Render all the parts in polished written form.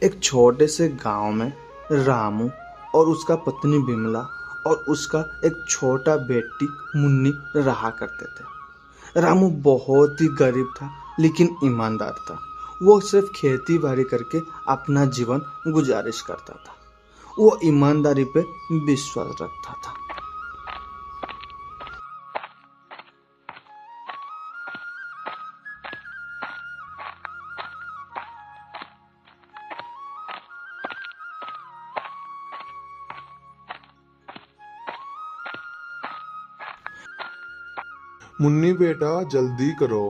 एक छोटे से गांव में रामू और उसका पत्नी बिमला और उसका एक छोटा बेटी मुन्नी रहा करते थे। रामू बहुत ही गरीब था लेकिन ईमानदार था। वो सिर्फ खेती बाड़ी करके अपना जीवन गुजारिश करता था। वो ईमानदारी पे विश्वास रखता था। मुन्नी बेटा जल्दी करो,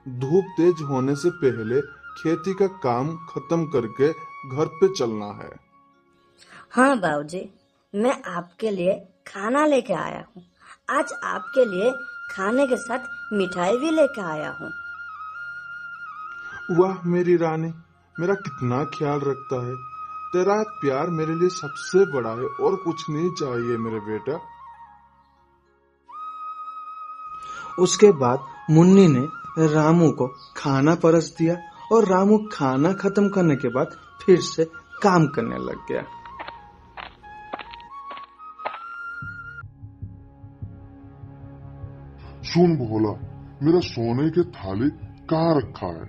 धूप तेज होने से पहले खेती का काम खत्म करके घर पे चलना है। हाँ बाबूजी, मैं आपके लिए खाना लेके आया हूँ। आज आपके लिए खाने के साथ मिठाई भी लेके आया हूँ। वाह मेरी रानी, मेरा कितना ख्याल रखता है। तेरा प्यार मेरे लिए सबसे बड़ा है और कुछ नहीं चाहिए मेरे बेटा। उसके बाद मुन्नी ने रामू को खाना परस दिया और रामू खाना खत्म करने के बाद फिर से काम करने लग गया। सुन भोला, मेरा सोने के थाली कहाँ रखा है?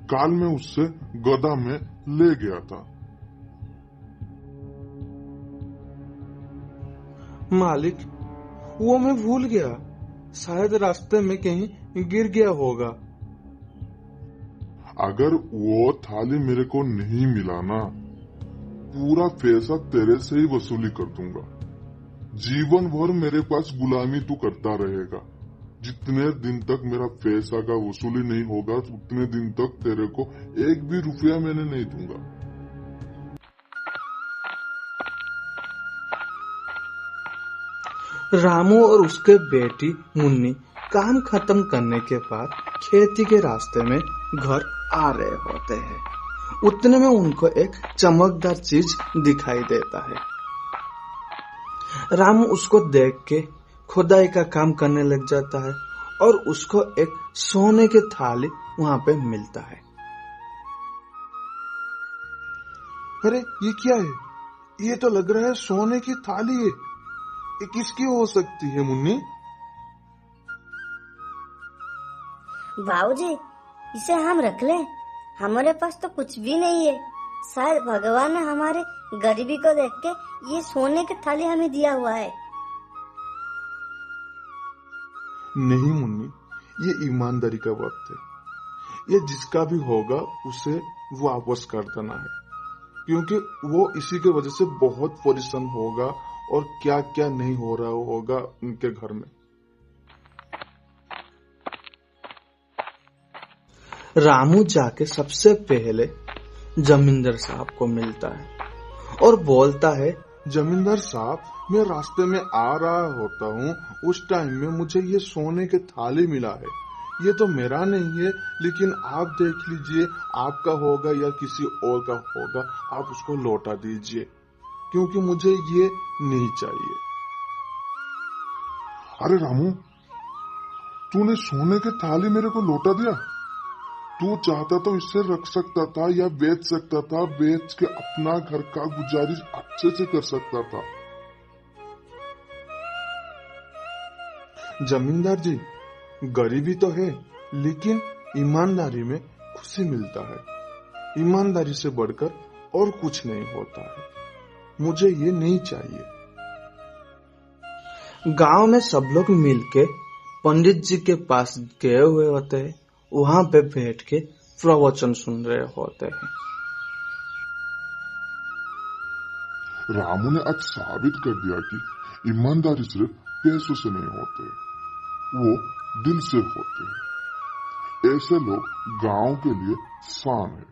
काल मैं उससे गदा में ले गया था। मालिक, वो मैं भूल गया, शायद रास्ते में कहीं गिर गया होगा। अगर वो थाली मेरे को नहीं मिला ना, पूरा पैसा तेरे से ही वसूली कर दूंगा। जीवन भर मेरे पास गुलामी तू करता रहेगा। जितने दिन तक मेरा पैसा का वसूली नहीं होगा उतने दिन तक तेरे को एक भी रुपया मैंने नहीं दूंगा। रामू और उसके बेटी मुन्नी काम खत्म करने के बाद खेती के रास्ते में घर आ रहे होते हैं। उतने में उनको एक चमकदार चीज दिखाई देता है। रामू उसको देख के खुदाई का काम करने लग जाता है और उसको एक सोने की थाली वहां पे मिलता है। अरे ये क्या है? ये तो लग रहा है सोने की थाली है। ये किसकी हो सकती है मुन्नी? बाबूजी, इसे हम रख लें? हमारे पास तो कुछ भी नहीं है। शायद भगवान ने हमारे गरीबी को देख के ये सोने की थाली हमें दिया हुआ है। नहीं मुन्नी, ये ईमानदारी का वक्त है। ये जिसका भी होगा उसे वापस कर देना है, क्योंकि वो इसी के वजह से बहुत परेशान होगा और क्या क्या नहीं हो रहा होगा उनके घर में। रामू जाके सबसे पहले जमींदार साहब को मिलता है और बोलता है, जमींदार साहब, मैं रास्ते में आ रहा होता हूँ, उस टाइम में मुझे ये सोने की थाली मिला है। ये तो मेरा नहीं है, लेकिन आप देख लीजिए, आपका होगा या किसी और का होगा, आप उसको लौटा दीजिए, क्योंकि मुझे ये नहीं चाहिए। अरे रामू, तूने सोने की थाली मेरे को लौटा दिया। तू चाहता तो इसे रख सकता था या बेच सकता था, बेच के अपना घर का गुजारिश अच्छे से कर सकता था। जमींदार जी, गरीबी तो है लेकिन ईमानदारी में खुशी मिलता है। ईमानदारी से बढ़कर और कुछ नहीं होता है। मुझे ये नहीं चाहिए। गांव में सब लोग मिलके पंडित जी के पास गए हुए होते हैं। वहां पे बैठ के प्रवचन सुन रहे होते हैं। रामू ने आज साबित कर दिया कि ईमानदारी सिर्फ पैसों से नहीं होते, वो दिल से होते हैं। ऐसे लोग गांव के लिए शान है।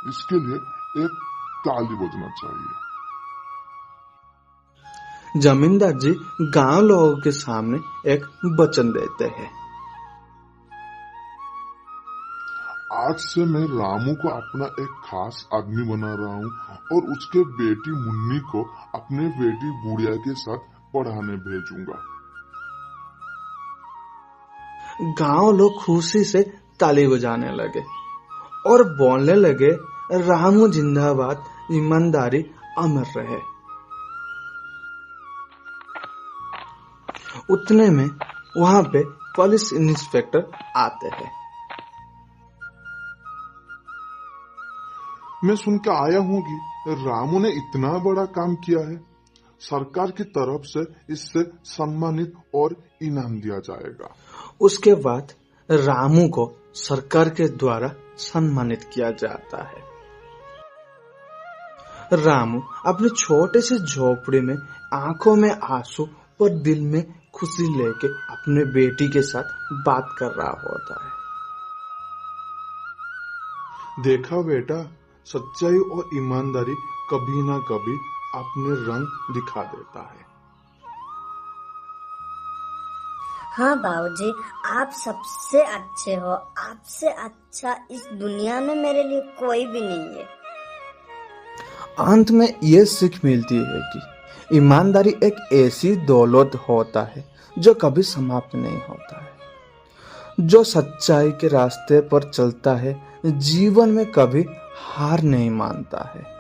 इसके लिए एक ताली बजना चाहिए। जमींदार जी गांव लोगों के सामने एक वचन देते हैं। आज से मैं रामू को अपना एक खास आदमी बना रहा हूँ और उसके बेटी मुन्नी को अपने बेटी गुड़िया के साथ पढ़ाने भेजूंगा। गांव लोग खुशी से ताली बजाने लगे और बोलने लगे, रामू जिंदाबाद, ईमानदारी अमर रहे। उतने में वहां पे पुलिस इंस्पेक्टर आते हैं। मैं सुन के आया हूँ कि रामू ने इतना बड़ा काम किया है। सरकार की तरफ से इससे सम्मानित और इनाम दिया जाएगा। उसके बाद रामू को सरकार के द्वारा सम्मानित किया जाता है। रामू अपने छोटे से झोपड़ी में आंखों में आंसू और दिल में खुशी लेके अपने बेटी के साथ बात कर रहा होता है। देखा बेटा, सच्चाई और ईमानदारी कभी ना कभी अपने रंग दिखा देता है। हाँ बाबूजी, आप सबसे अच्छे हो। आपसे अच्छा इस दुनिया में मेरे लिए कोई भी नहीं है। अंत में ये सीख मिलती है कि ईमानदारी एक ऐसी दौलत होता है जो कभी समाप्त नहीं होता है। जो सच्चाई के रास्ते पर चलता है, जीवन में कभी हार नहीं मानता है।